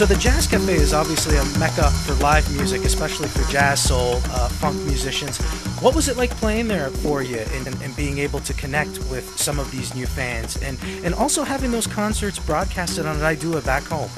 So the Jazz Cafe is obviously a mecca for live music, especially for jazz, soul, funk musicians. What was it like playing there for you and being able to connect with some of these new fans and also having those concerts broadcasted on Rai2 back home?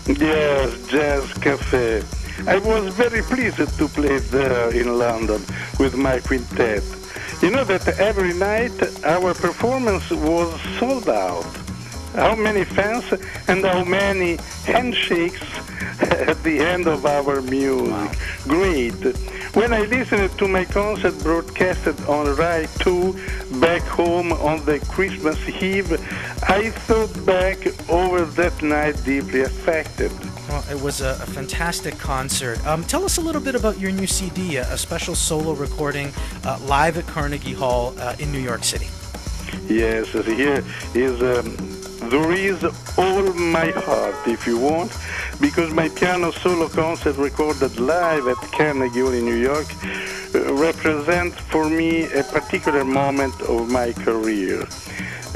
Yes, Jazz Cafe. I was very pleased to play there in London with my quintet. You know that every night our performance was sold out. How many fans and how many handshakes at the end of our music. Wow. Great. When I listened to my concert broadcasted on Rai2 back home on the Christmas Eve, I thought back over that night deeply affected. Well, it was a fantastic concert. Tell us a little bit about your new CD, a special solo recording live at Carnegie Hall in New York City. Yes, here is There Is All My Heart, if you want, because my piano solo concert recorded live at Carnegie Hall in New York represents for me a particular moment of my career.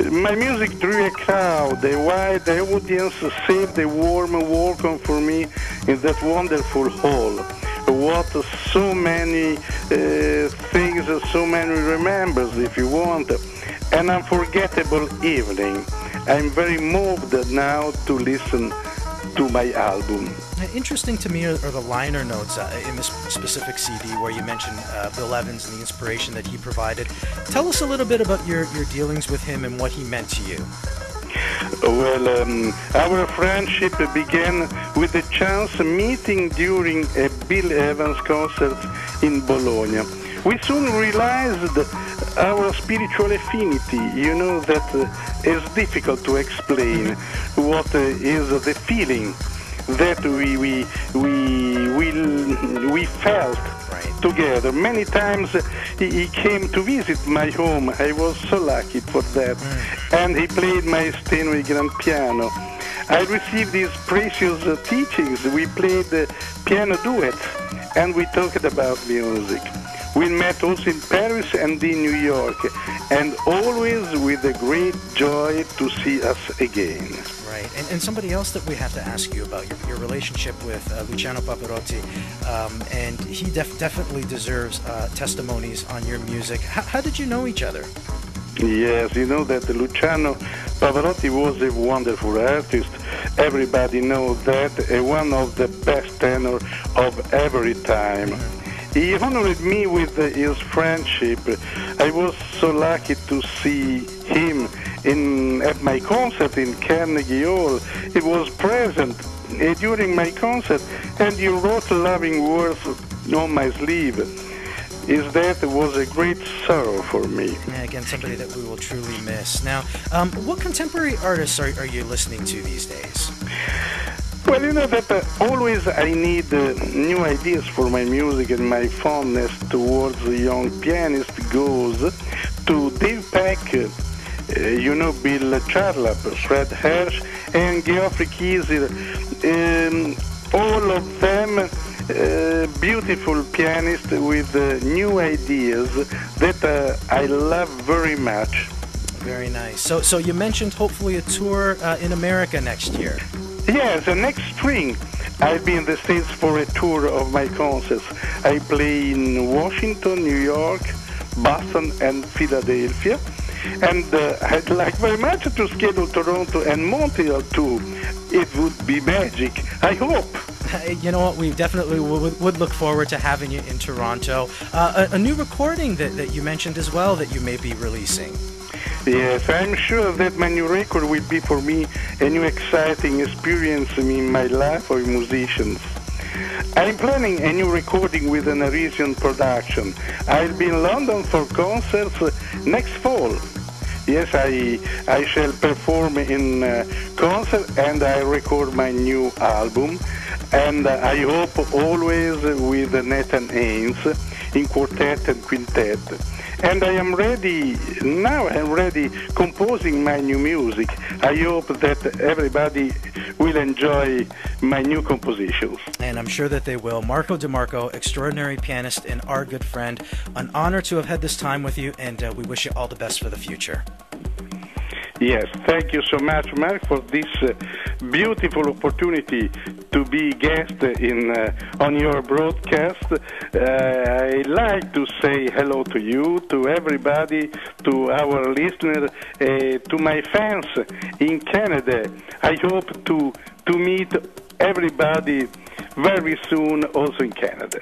My music drew a crowd, a wide audience saved a warm welcome for me in that wonderful hall. What so many things, so many remembers, if you want. An unforgettable evening. I'm very moved now to listen to my album. Interesting to me are the liner notes in this specific CD where you mentioned Bill Evans and the inspiration that he provided. Tell us a little bit about your dealings with him and what he meant to you. Well, our friendship began with a chance meeting during a Bill Evans concert in Bologna. We soon realized our spiritual affinity. You know that is difficult to explain. What is the feeling that we felt together. Many times he came to visit my home. I was so lucky for that. And he played my Steinway grand piano. I received these precious teachings. We played piano duets and we talked about music. We met also in Paris and in New York, and always with a great joy to see us again. Right, and somebody else that we have to ask you about, your relationship with Luciano Pavarotti, and he definitely deserves testimonies on your music. How did you know each other? Yes, you know that Luciano Pavarotti was a wonderful artist. Everybody knows that, one of the best tenors of every time. He honored me with his friendship. I was so lucky to see him at my concert in Carnegie Hall. He was present during my concert, and he wrote loving words on my sleeve. His death was a great sorrow for me. Yeah, again, somebody that we will truly miss. Now, what contemporary artists are you listening to these days? Well, you know that always I need new ideas for my music, and my fondness towards the young pianist goes to Dave Peck, you know, Bill Charlap, Fred Hersch, and Geoffrey Kieser. All of them beautiful pianists with new ideas that I love very much. Very nice. So you mentioned hopefully a tour in America next year. Yes, next spring I'll be in the States for a tour of my concerts. I play in Washington, New York, Boston, and Philadelphia. And I'd like very much to schedule Toronto and Montreal too. It would be magic, I hope. You know what, we definitely would look forward to having you in Toronto. A new recording that you mentioned as well that you may be releasing. Yes, I'm sure that my new record will be for me a new exciting experience in my life of musicians. I'm planning a new recording with an Arisian production. I'll be in London for concerts next fall. Yes, I shall perform in concert and I record my new album. And I hope always with Nathan Haynes in quartet and quintet. And I am ready, now I'm ready composing my new music. I hope that everybody will enjoy my new compositions. And I'm sure that they will. Marco DeMarco, extraordinary pianist and our good friend. An honor to have had this time with you, and we wish you all the best for the future. Yes, thank you so much, Mark, for this beautiful opportunity to be guest on your broadcast. I like to say hello to you, to everybody, to our listeners, to my fans in Canada. I hope to meet everybody very soon also in Canada.